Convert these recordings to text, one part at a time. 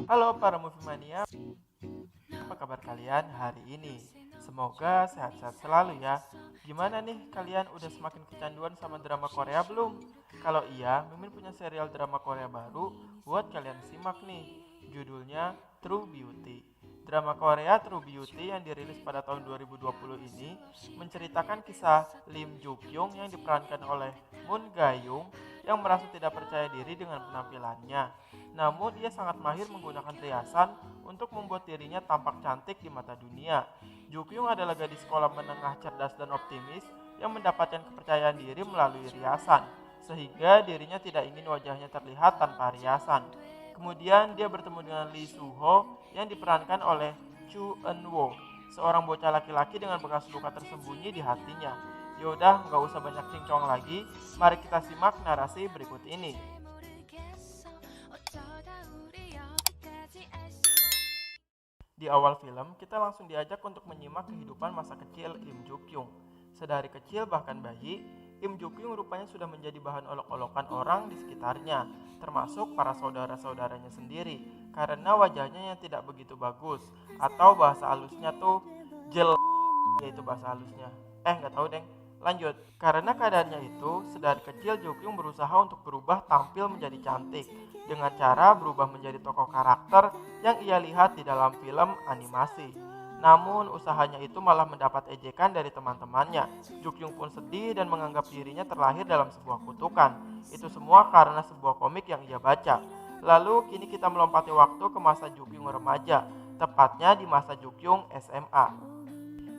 Halo para movie mania, apa kabar kalian hari ini? Semoga sehat-sehat selalu ya. Gimana nih kalian udah semakin kecanduan sama drama Korea belum? Kalau iya, Mimin punya serial drama Korea baru buat kalian simak nih. Judulnya True Beauty. Drama Korea True Beauty yang dirilis pada tahun 2020 ini menceritakan kisah Lim Joo Kyung yang diperankan oleh Moon Ga Young yang merasa tidak percaya diri dengan penampilannya. Namun ia sangat mahir menggunakan riasan untuk membuat dirinya tampak cantik di mata dunia. Jukyung adalah gadis sekolah menengah cerdas dan optimis yang mendapatkan kepercayaan diri melalui riasan, sehingga dirinya tidak ingin wajahnya terlihat tanpa riasan. Kemudian dia bertemu dengan Lee Soo-ho yang diperankan oleh Chu Eun-woo, seorang bocah laki-laki dengan bekas luka tersembunyi di hatinya. Yaudah, nggak usah banyak cincong lagi, mari kita simak narasi berikut ini. Di awal film, kita langsung diajak untuk menyimak kehidupan masa kecil Im Joo Kyung. Sedari kecil bahkan bayi, Im Joo Kyung rupanya sudah menjadi bahan olok-olokan orang di sekitarnya, termasuk para saudara-saudaranya sendiri, karena wajahnya yang tidak begitu bagus, atau bahasa halusnya tuh jel, yaitu bahasa halusnya. Nggak tahu deng. Lanjut, karena keadaannya itu, sedari kecil Jo Kyung berusaha untuk berubah tampil menjadi cantik dengan cara berubah menjadi tokoh karakter yang ia lihat di dalam film animasi. Namun usahanya itu malah mendapat ejekan dari teman-temannya. Jo Kyung pun sedih dan menganggap dirinya terlahir dalam sebuah kutukan. Itu semua karena sebuah komik yang ia baca. Lalu kini kita melompati waktu ke masa Jo Kyung remaja, tepatnya di masa Jo Kyung SMA.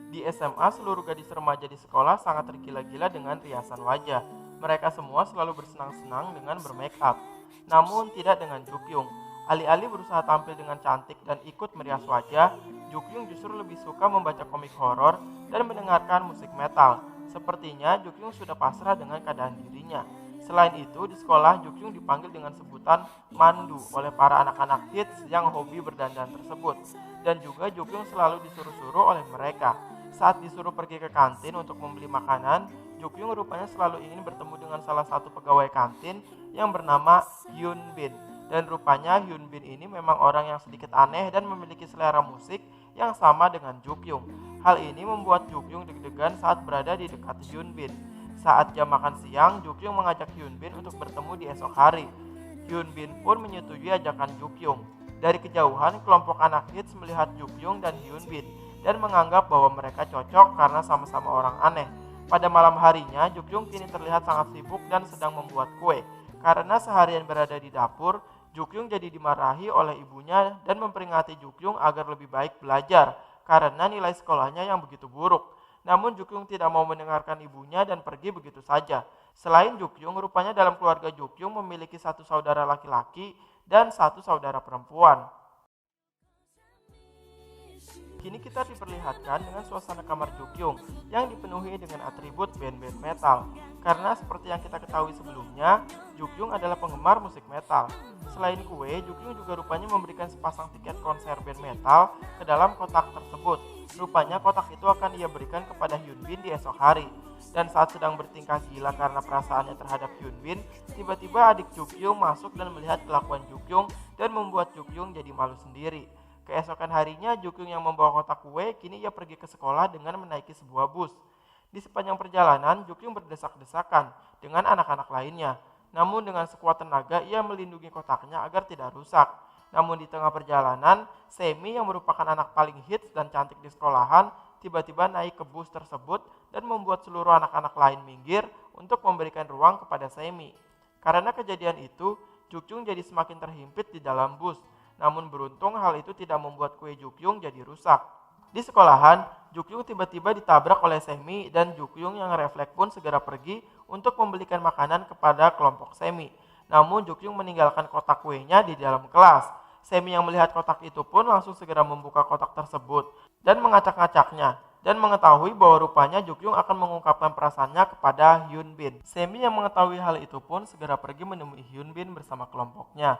Di SMA, seluruh gadis remaja di sekolah sangat tergila-gila dengan riasan wajah. Mereka semua selalu bersenang-senang dengan bermake up. Namun tidak dengan Jukyung. Alih-alih berusaha tampil dengan cantik dan ikut merias wajah, Jukyung justru lebih suka membaca komik horor dan mendengarkan musik metal. Sepertinya Jukyung sudah pasrah dengan keadaan dirinya. Selain itu, di sekolah Jukyung dipanggil dengan sebutan Mandu oleh para anak-anak hits yang hobi berdandan tersebut. Dan juga Jukyung selalu disuruh-suruh oleh mereka. Saat disuruh pergi ke kantin untuk membeli makanan, Jukyung rupanya selalu ingin bertemu dengan salah satu pegawai kantin yang bernama Hyun Bin. Dan rupanya Hyun Bin ini memang orang yang sedikit aneh dan memiliki selera musik yang sama dengan Jukyung. Hal ini membuat Jukyung deg-degan saat berada di dekat Hyun Bin. Saat jam makan siang, Jukyung mengajak Hyun Bin untuk bertemu di esok hari. Hyun Bin pun menyetujui ajakan Jukyung. Dari kejauhan, kelompok anak hits melihat Jukyung dan Hyun Bin dan menganggap bahwa mereka cocok karena sama-sama orang aneh. Pada malam harinya, Jukyung kini terlihat sangat sibuk dan sedang membuat kue. Karena seharian berada di dapur, Jukyung jadi dimarahi oleh ibunya dan memperingati Jukyung agar lebih baik belajar karena nilai sekolahnya yang begitu buruk. Namun Jukyung tidak mau mendengarkan ibunya dan pergi begitu saja. Selain Jukyung, rupanya dalam keluarga Jukyung memiliki satu saudara laki-laki dan satu saudara perempuan. Kini kita diperlihatkan dengan suasana kamar Jukyung yang dipenuhi dengan atribut band-band metal. Karena seperti yang kita ketahui sebelumnya, Jukyung adalah penggemar musik metal. Selain kue, Jukyung juga rupanya memberikan sepasang tiket konser band metal ke dalam kotak tersebut. Rupanya kotak itu akan ia berikan kepada Hyun Bin di esok hari. Dan saat sedang bertingkah gila karena perasaannya terhadap Hyun Bin, tiba-tiba adik Jukyung masuk dan melihat kelakuan Jukyung dan membuat Jukyung jadi malu sendiri. Keesokan harinya, Jukyung yang membawa kotak kue, kini ia pergi ke sekolah dengan menaiki sebuah bus. Di sepanjang perjalanan, Jukyung berdesak-desakan dengan anak-anak lainnya. Namun dengan sekuat tenaga, ia melindungi kotaknya agar tidak rusak. Namun di tengah perjalanan, Semi yang merupakan anak paling hits dan cantik di sekolahan, tiba-tiba naik ke bus tersebut dan membuat seluruh anak-anak lain minggir untuk memberikan ruang kepada Semi. Karena kejadian itu, Jukyung jadi semakin terhimpit di dalam bus. Namun beruntung hal itu tidak membuat kue Jukyung jadi rusak. Di sekolahan, Jukyung tiba-tiba ditabrak oleh Semi dan Jukyung yang refleks pun segera pergi untuk membelikan makanan kepada kelompok Semi. Namun Jukyung meninggalkan kotak kuenya di dalam kelas. Semi yang melihat kotak itu pun langsung segera membuka kotak tersebut dan mengacak-ngacaknya dan mengetahui bahwa rupanya Jukyung akan mengungkapkan perasaannya kepada Hyun Bin. Semi yang mengetahui hal itu pun segera pergi menemui Hyun Bin bersama kelompoknya.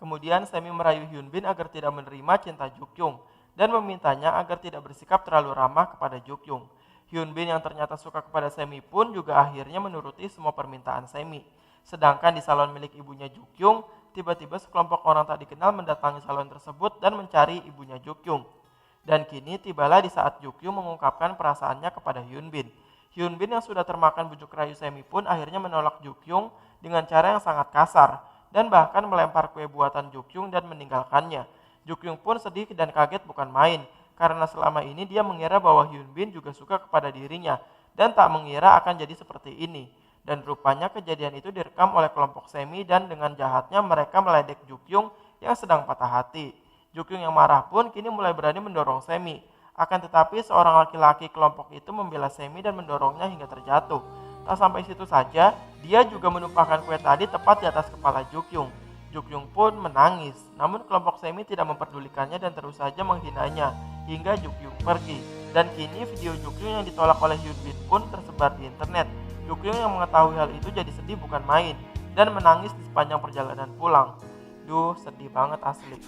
Kemudian Semi merayu Hyun Bin agar tidak menerima cinta Jukyung dan memintanya agar tidak bersikap terlalu ramah kepada Jukyung. Hyun Bin yang ternyata suka kepada Semi pun juga akhirnya menuruti semua permintaan Semi. Sedangkan di salon milik ibunya Jukyung, tiba-tiba sekelompok orang tak dikenal mendatangi salon tersebut dan mencari ibunya Jukyung. Dan kini tibalah di saat Jukyung mengungkapkan perasaannya kepada Hyunbin. Hyunbin yang sudah termakan bujuk rayu Semi pun akhirnya menolak Jukyung dengan cara yang sangat kasar dan bahkan melempar kue buatan Jukyung dan meninggalkannya. Jukyung pun sedih dan kaget bukan main karena selama ini dia mengira bahwa Hyunbin juga suka kepada dirinya dan tak mengira akan jadi seperti ini. Dan rupanya kejadian itu direkam oleh kelompok Semi dan dengan jahatnya mereka meledek Jukyung yang sedang patah hati. Jukyung yang marah pun kini mulai berani mendorong Semi. Akan tetapi seorang laki-laki kelompok itu membela Semi dan mendorongnya hingga terjatuh. Tak sampai situ saja, dia juga menumpahkan kue tadi tepat di atas kepala Jukyung. Jukyung pun menangis, namun kelompok Semi tidak memperdulikannya dan terus saja menghinanya hingga Jukyung pergi. Dan kini video Jukyung yang ditolak oleh Hyunbin pun tersebar di internet. Jukyung yang mengetahui hal itu jadi sedih bukan main dan menangis di sepanjang perjalanan pulang. Duh, sedih banget asli.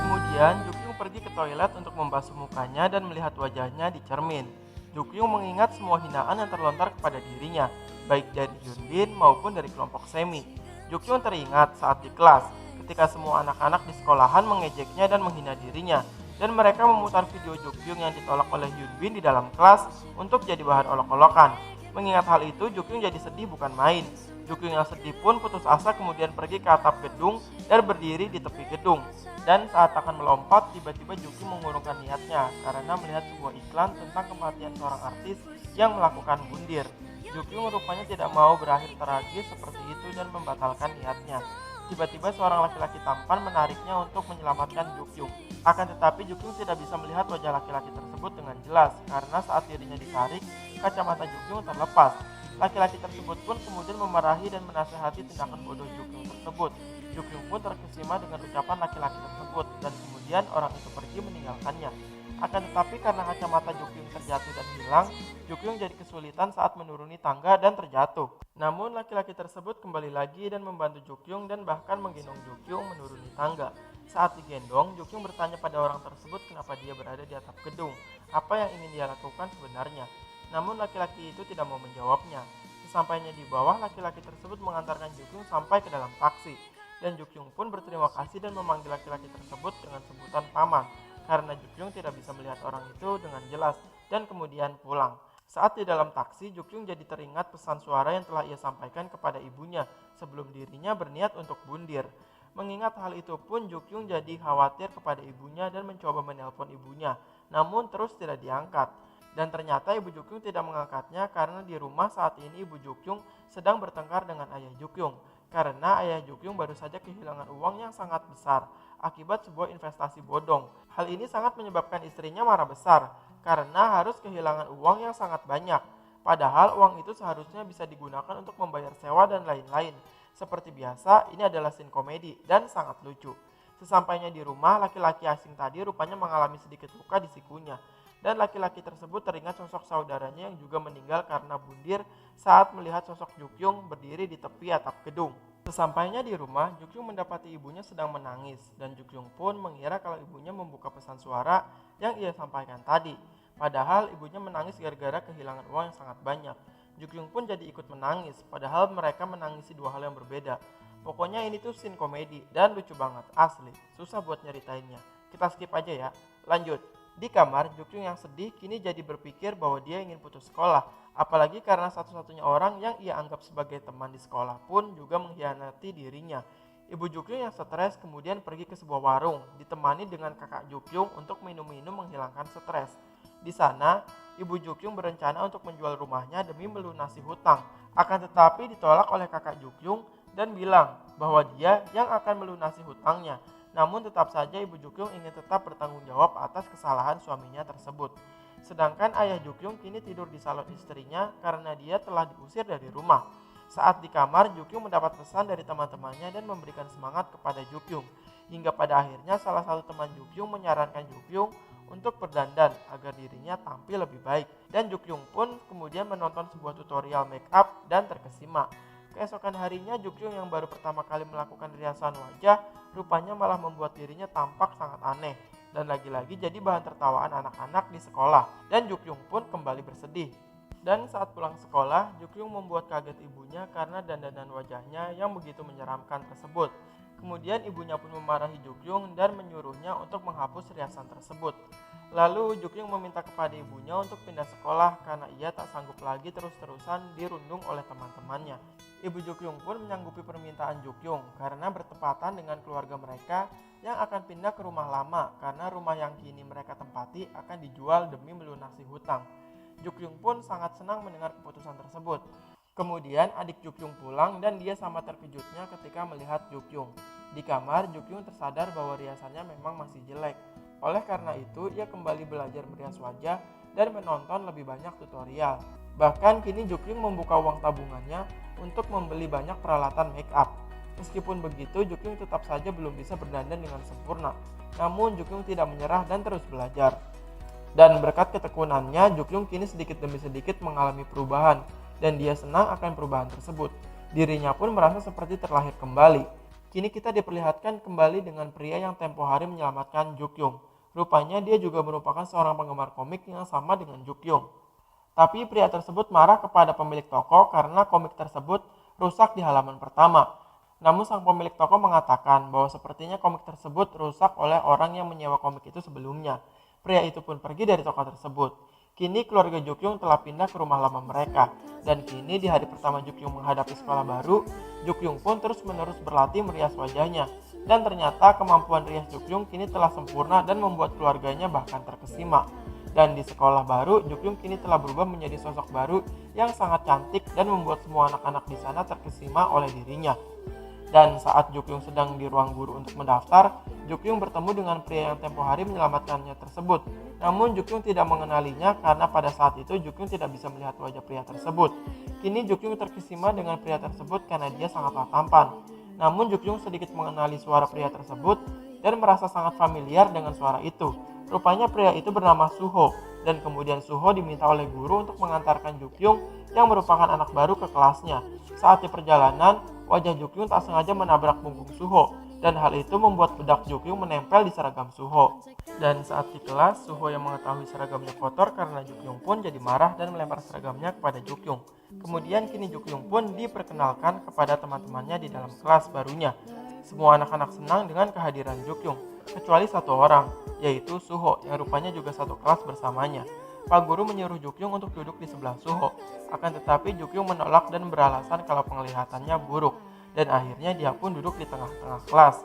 Kemudian Jukyung pergi ke toilet untuk membasuh mukanya dan melihat wajahnya di cermin. Jukyung mengingat semua hinaan yang terlontar kepada dirinya, baik dari Hyunbin maupun dari kelompok Semi. Jukyung teringat saat di kelas, ketika semua anak-anak di sekolahan mengejeknya dan menghina dirinya. Dan mereka memutar video Jukyung yang ditolak oleh Hyunbin di dalam kelas untuk jadi bahan olok-olokan. Mengingat hal itu, Jukyung jadi sedih bukan main. Jukyung yang sedih pun putus asa kemudian pergi ke atap gedung dan berdiri di tepi gedung. Dan saat akan melompat, tiba-tiba Jukyung mengurungkan niatnya karena melihat sebuah iklan tentang kematian seorang artis yang melakukan bundir. Jukyung rupanya tidak mau berakhir tragis seperti itu dan membatalkan niatnya. Tiba-tiba seorang laki-laki tampan menariknya untuk menyelamatkan Jukyung. Akan tetapi Jukyung tidak bisa melihat wajah laki-laki tersebut dengan jelas karena saat dirinya ditarik, kacamata Jukyung terlepas. Laki-laki tersebut pun kemudian memarahi dan menasihati tindakan bodoh Jukyung tersebut. Jukyung pun terkesima dengan ucapan laki-laki tersebut dan kemudian orang itu pergi meninggalkannya. Akan tetapi karena kacamata Jukyung terjatuh dan hilang, Jukyung jadi kesulitan saat menuruni tangga dan terjatuh. Namun laki-laki tersebut kembali lagi dan membantu Jukyung dan bahkan menggendong Jukyung menuruni tangga. Saat digendong, Jukyung bertanya pada orang tersebut kenapa dia berada di atap gedung, apa yang ingin dia lakukan sebenarnya. Namun laki-laki itu tidak mau menjawabnya. Sesampainya di bawah, laki-laki tersebut mengantarkan Jukyung sampai ke dalam taksi. Dan Jukyung pun berterima kasih dan memanggil laki-laki tersebut dengan sebutan paman. Karena Jukyung tidak bisa melihat orang itu dengan jelas dan kemudian pulang. Saat di dalam taksi, Jukyung jadi teringat pesan suara yang telah ia sampaikan kepada ibunya sebelum dirinya berniat untuk bundir. Mengingat hal itu pun Jukyung jadi khawatir kepada ibunya dan mencoba menelpon ibunya, namun terus tidak diangkat. Dan ternyata ibu Jukyung tidak mengangkatnya karena di rumah saat ini ibu Jukyung sedang bertengkar dengan ayah Jukyung. Karena ayah Jukyung baru saja kehilangan uang yang sangat besar akibat sebuah investasi bodong. Hal ini sangat menyebabkan istrinya marah besar karena harus kehilangan uang yang sangat banyak. Padahal uang itu seharusnya bisa digunakan untuk membayar sewa dan lain-lain. Seperti biasa, ini adalah scene komedi dan sangat lucu. Sesampainya di rumah, laki-laki asing tadi rupanya mengalami sedikit luka di sikunya. Dan laki-laki tersebut teringat sosok saudaranya yang juga meninggal karena bundir saat melihat sosok Jukyung berdiri di tepi atap gedung. Sesampainya di rumah, Jukyung mendapati ibunya sedang menangis dan Jukyung pun mengira kalau ibunya membuka pesan suara yang ia sampaikan tadi. Padahal ibunya menangis gara-gara kehilangan uang yang sangat banyak. Jukyung pun jadi ikut menangis, padahal mereka menangisi dua hal yang berbeda. Pokoknya ini tuh scene komedi dan lucu banget, asli. Susah buat nyeritainnya. Kita skip aja ya. Lanjut. Di kamar, Jukyung yang sedih kini jadi berpikir bahwa dia ingin putus sekolah. Apalagi karena satu-satunya orang yang ia anggap sebagai teman di sekolah pun juga mengkhianati dirinya. Ibu Jukyung yang stres kemudian pergi ke sebuah warung, ditemani dengan kakak Jukyung untuk minum-minum menghilangkan stres. Di sana, ibu Jukyung berencana untuk menjual rumahnya demi melunasi hutang. Akan tetapi ditolak oleh kakak Jukyung dan bilang bahwa dia yang akan melunasi hutangnya. Namun tetap saja ibu Jukyung ingin tetap bertanggung jawab atas kesalahan suaminya tersebut. Sedangkan ayah Jukyung kini tidur di salon istrinya karena dia telah diusir dari rumah. Saat di kamar, Jukyung mendapat pesan dari teman-temannya dan memberikan semangat kepada Jukyung. Hingga pada akhirnya salah satu teman Jukyung menyarankan Jukyung untuk berdandan agar dirinya tampil lebih baik. Dan Jukyung pun kemudian menonton sebuah tutorial make up dan terkesima. Keesokan harinya Jukyung yang baru pertama kali melakukan riasan wajah rupanya malah membuat dirinya tampak sangat aneh. dan lagi-lagi jadi bahan tertawaan anak-anak di sekolah. Dan Jukyung pun kembali bersedih. Dan saat pulang sekolah, Jukyung membuat kaget ibunya karena dandanan wajahnya yang begitu menyeramkan tersebut. Kemudian ibunya pun memarahi Jukyung dan menyuruhnya untuk menghapus riasan tersebut. Lalu Jukyung meminta kepada ibunya untuk pindah sekolah karena ia tak sanggup lagi terus-terusan dirundung oleh teman-temannya. Ibu Jukyung pun menyanggupi permintaan Jukyung karena bertepatan dengan keluarga mereka yang akan pindah ke rumah lama karena rumah yang kini mereka tempati akan dijual demi melunasi hutang. Jukyung pun sangat senang mendengar keputusan tersebut. Kemudian adik Jukyung pulang dan dia sama terkejutnya ketika melihat Jukyung. Di kamar, Jukyung tersadar bahwa riasannya memang masih jelek. Oleh karena itu, ia kembali belajar merias wajah dan menonton lebih banyak tutorial. Bahkan kini Jukyung membuka uang tabungannya untuk membeli banyak peralatan make up. Meskipun begitu, Jukyung tetap saja belum bisa berdandan dengan sempurna. Namun Jukyung tidak menyerah dan terus belajar. Dan berkat ketekunannya, Jukyung kini sedikit demi sedikit mengalami perubahan. Dan dia senang akan perubahan tersebut. Dirinya pun merasa seperti terlahir kembali. Kini kita diperlihatkan kembali dengan pria yang tempo hari menyelamatkan Jukyung. Rupanya dia juga merupakan seorang penggemar komik yang sama dengan Jukyung. Tapi pria tersebut marah kepada pemilik toko karena komik tersebut rusak di halaman pertama. Namun sang pemilik toko mengatakan bahwa sepertinya komik tersebut rusak oleh orang yang menyewa komik itu sebelumnya. Pria itu pun pergi dari toko tersebut. Kini keluarga Jukyung telah pindah ke rumah lama mereka. Dan kini di hari pertama Jukyung menghadapi sekolah baru, Jukyung pun terus-menerus berlatih merias wajahnya. Dan ternyata kemampuan rias Jukyung kini telah sempurna dan membuat keluarganya bahkan terkesima. Dan di sekolah baru, Jukyung kini telah berubah menjadi sosok baru yang sangat cantik dan membuat semua anak-anak di sana terkesima oleh dirinya. Dan saat Jukyung sedang di ruang guru untuk mendaftar, Jukyung bertemu dengan pria yang tempo hari menyelamatkannya tersebut. Namun Jukyung tidak mengenalinya karena pada saat itu Jukyung tidak bisa melihat wajah pria tersebut. Kini Jukyung terkesima dengan pria tersebut karena dia sangatlah tampan. Namun Jukyung sedikit mengenali suara pria tersebut dan merasa sangat familiar dengan suara itu. Rupanya pria itu bernama Suho, dan kemudian Suho diminta oleh guru untuk mengantarkan Jukyung yang merupakan anak baru ke kelasnya. Saat di perjalanan, wajah Jukyung tak sengaja menabrak punggung Suho, dan hal itu membuat bedak Jukyung menempel di seragam Suho. Dan saat di kelas, Suho yang mengetahui seragamnya kotor karena Jukyung pun jadi marah dan melempar seragamnya kepada Jukyung. Kemudian kini Jukyung pun diperkenalkan kepada teman-temannya di dalam kelas barunya. Semua anak-anak senang dengan kehadiran Jukyung, kecuali satu orang, yaitu Suho yang rupanya juga satu kelas bersamanya. Pak guru menyuruh Jukyung untuk duduk di sebelah Suho. Akan tetapi Jukyung menolak dan beralasan kalau penglihatannya buruk. Dan akhirnya dia pun duduk di tengah-tengah kelas.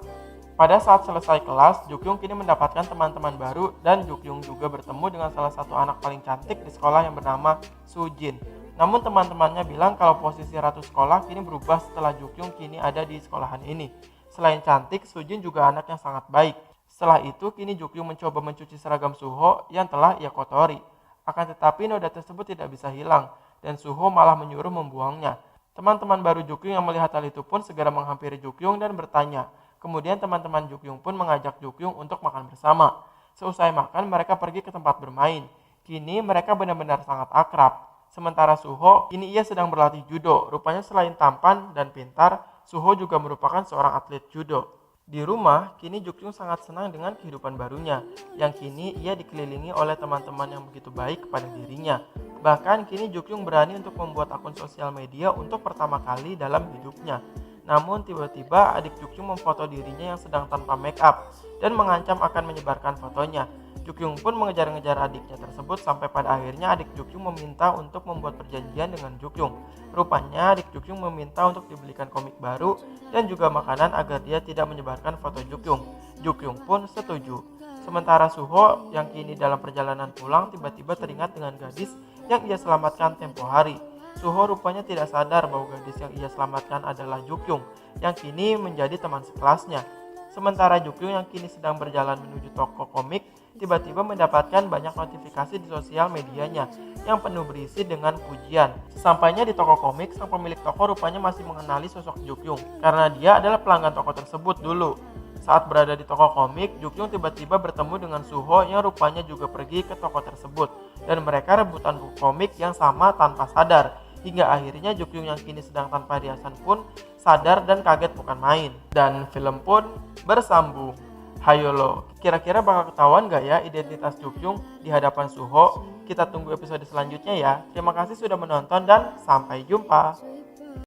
Pada saat selesai kelas, Jukyung kini mendapatkan teman-teman baru dan Jukyung juga bertemu dengan salah satu anak paling cantik di sekolah yang bernama Sujin. Namun teman-temannya bilang kalau posisi ratu sekolah kini berubah setelah Jukyung kini ada di sekolahan ini. Selain cantik, Sujin juga anak yang sangat baik. Setelah itu, kini Jukyung mencoba mencuci seragam Suho yang telah ia kotori. Akan tetapi noda tersebut tidak bisa hilang, dan Suho malah menyuruh membuangnya. Teman-teman baru Jukyung yang melihat hal itu pun segera menghampiri Jukyung dan bertanya. Kemudian teman-teman Jukyung pun mengajak Jukyung untuk makan bersama. Seusai makan, mereka pergi ke tempat bermain. Kini mereka benar-benar sangat akrab. Sementara Suho, kini ia sedang berlatih judo. Rupanya selain tampan dan pintar, Suho juga merupakan seorang atlet judo. Di rumah, kini Jukyung sangat senang dengan kehidupan barunya, yang kini ia dikelilingi oleh teman-teman yang begitu baik kepada dirinya. Bahkan kini Jukyung berani untuk membuat akun sosial media untuk pertama kali dalam hidupnya. Namun tiba-tiba adik Jukyung memfoto dirinya yang sedang tanpa make up dan mengancam akan menyebarkan fotonya. Jukyung pun mengejar-ngejar adiknya tersebut sampai pada akhirnya adik Jukyung meminta untuk membuat perjanjian dengan Jukyung. Rupanya adik Jukyung meminta untuk dibelikan komik baru dan juga makanan agar dia tidak menyebarkan foto Jukyung. Jukyung pun setuju. Sementara Suho yang kini dalam perjalanan pulang tiba-tiba teringat dengan gadis yang ia selamatkan tempo hari. Suho rupanya tidak sadar bahwa gadis yang ia selamatkan adalah Jukyung yang kini menjadi teman sekelasnya. Sementara Jukyung yang kini sedang berjalan menuju toko komik tiba-tiba mendapatkan banyak notifikasi di sosial medianya yang penuh berisi dengan pujian. Sesampainya di toko komik, sang pemilik toko rupanya masih mengenali sosok Jukyung karena dia adalah pelanggan toko tersebut dulu. Saat berada di toko komik, Jukyung tiba-tiba bertemu dengan Suho yang rupanya juga pergi ke toko tersebut dan mereka rebutan buku komik yang sama tanpa sadar. Hingga akhirnya Jukyung yang kini sedang tanpa riasan pun sadar dan kaget bukan main. Dan film pun bersambung. Hayo lo, kira-kira bakal ketahuan gak ya identitas Jukjung di hadapan Suho? Kita tunggu episode selanjutnya ya. Terima kasih sudah menonton dan sampai jumpa.